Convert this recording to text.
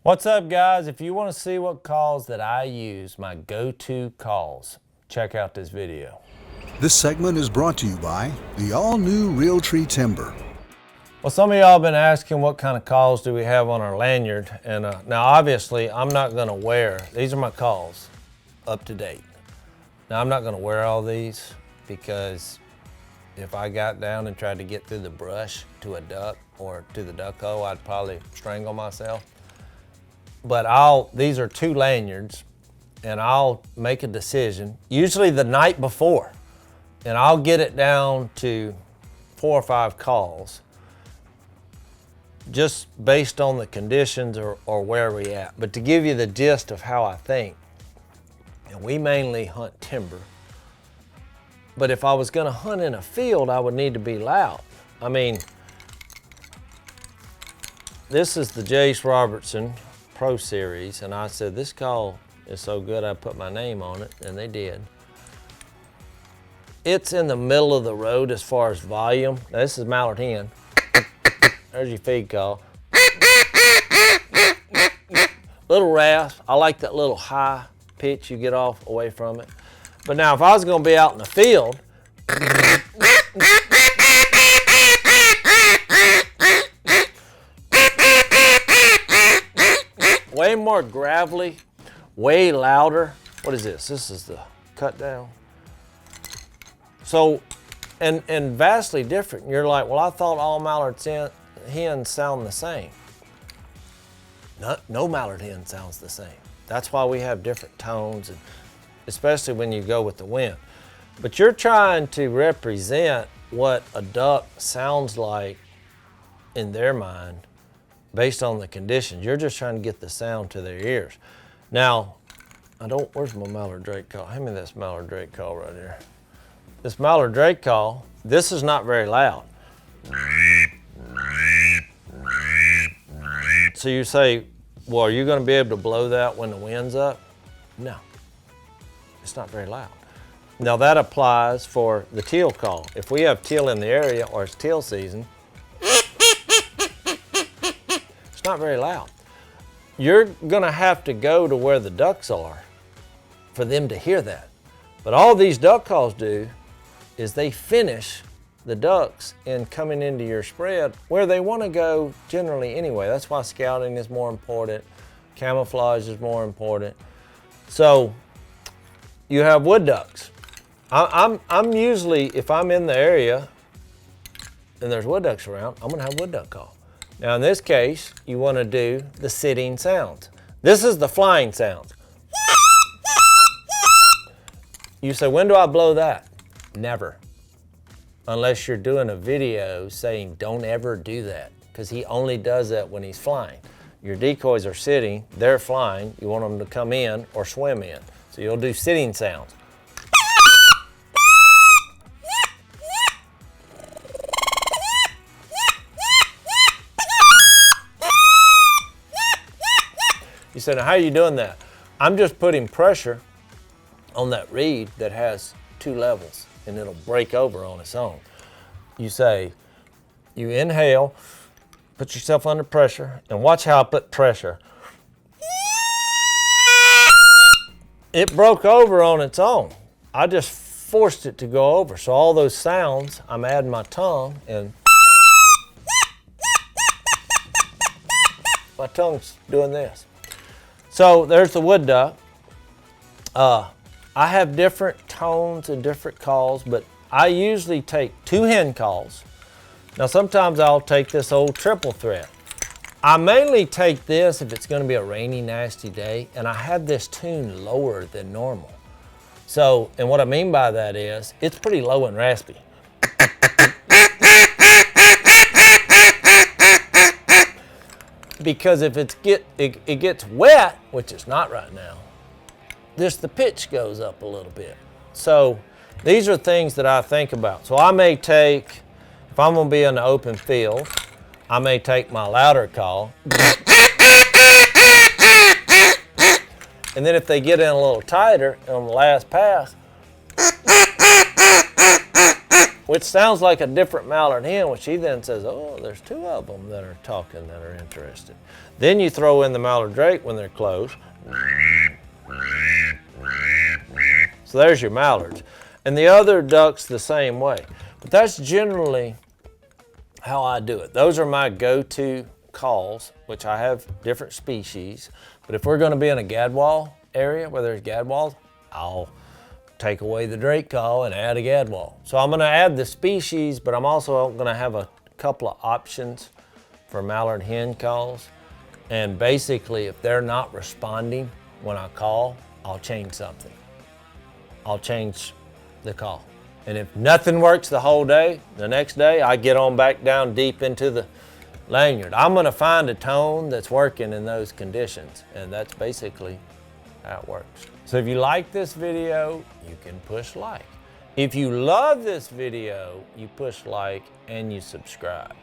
What's up, guys? If you want to see what calls that I use, my go-to calls, check out this video. This segment is brought to you by the all-new Realtree Timber. Well, some of y'all have been asking what kind of calls do we have on our lanyard, and now obviously I'm not going to wear, these are my calls, up to date. Now I'm not going to wear all these because if I got down and tried to get through the brush to a duck or to the duck hole, I'd probably strangle myself. But these are two lanyards, and I'll make a decision, usually the night before, and I'll get it down to 4 or 5 calls, just based on the conditions or where we at. But to give you the gist of how I think, and we mainly hunt timber, but if I was gonna hunt in a field, I would need to be loud. I mean, this is the Jase Robertson Pro Series, and I said this call is so good I put my name on it, and they did. It's in the middle of the road as far as volume. Now, this is Mallard hen. There's your feed call. Little rasp. I like that little high pitch you get off away from it. But now if I was gonna be out in the field, way more gravelly, way louder. What is this? This is the cut down. So, and vastly different. You're like, well, I thought all mallard hens sound the same. No mallard hen sounds the same. That's why we have different tones, and especially when you go with the wind. But you're trying to represent what a duck sounds like in their mind based on the conditions. You're just trying to get the sound to their ears. Now, where's my mallard drake call? Hand me this mallard drake call right here. This mallard drake call, this is not very loud. So you say, well, are you gonna be able to blow that when the wind's up? No, it's not very loud. Now that applies for the teal call. If we have teal in the area or it's teal season, it's not very loud. You're gonna have to go to where the ducks are for them to hear that. But all these duck calls do is they finish the ducks in coming into your spread where they want to go generally anyway. That's why scouting is more important. Camouflage is more important. So you have wood ducks. I'm usually, if I'm in the area and there's wood ducks around, I'm gonna have wood duck call. Now in this case, you wanna do the sitting sounds. This is the flying sounds. You say, when do I blow that? Never. Unless you're doing a video saying don't ever do that, because he only does that when he's flying. Your decoys are sitting, they're flying, you want them to come in or swim in. So you'll do sitting sounds. You said, now how are you doing that? I'm just putting pressure on that reed that has 2 levels, and it'll break over on its own. You say, you inhale, put yourself under pressure, and watch how I put pressure. It broke over on its own. I just forced it to go over. So all those sounds, I'm adding my tongue, and my tongue's doing this. So there's the wood duck. I have different tones and different calls, but I usually take 2 hen calls. Now sometimes I'll take this old triple threat. I mainly take this if it's gonna be a rainy, nasty day, and I have this tune lower than normal. So, and what I mean by that is, it's pretty low and raspy. Because if it gets wet, which it's not right now, the pitch goes up a little bit. So these are things that I think about. So I may take, if I'm gonna be in the open field, I may take my louder call. And then if they get in a little tighter on the last pass, which sounds like a different mallard hen, which he then says, oh, there's 2 of them that are talking that are interested. Then you throw in the mallard drake when they're closed. So there's your mallards. And the other ducks the same way. But that's generally how I do it. Those are my go-to calls, which I have different species. But if we're going to be in a gadwall area where there's gadwalls, I'll take away the drake call and add a gadwall. So I'm going to add the species, but I'm also going to have a couple of options for mallard hen calls. And basically, if they're not responding when I call, I'll change something. I'll change the call. And if nothing works the whole day, the next day I get on back down deep into the lanyard. I'm going to find a tone that's working in those conditions, and that's basically how it works. So if you like this video, you can push like. If you love this video, you push like and you subscribe.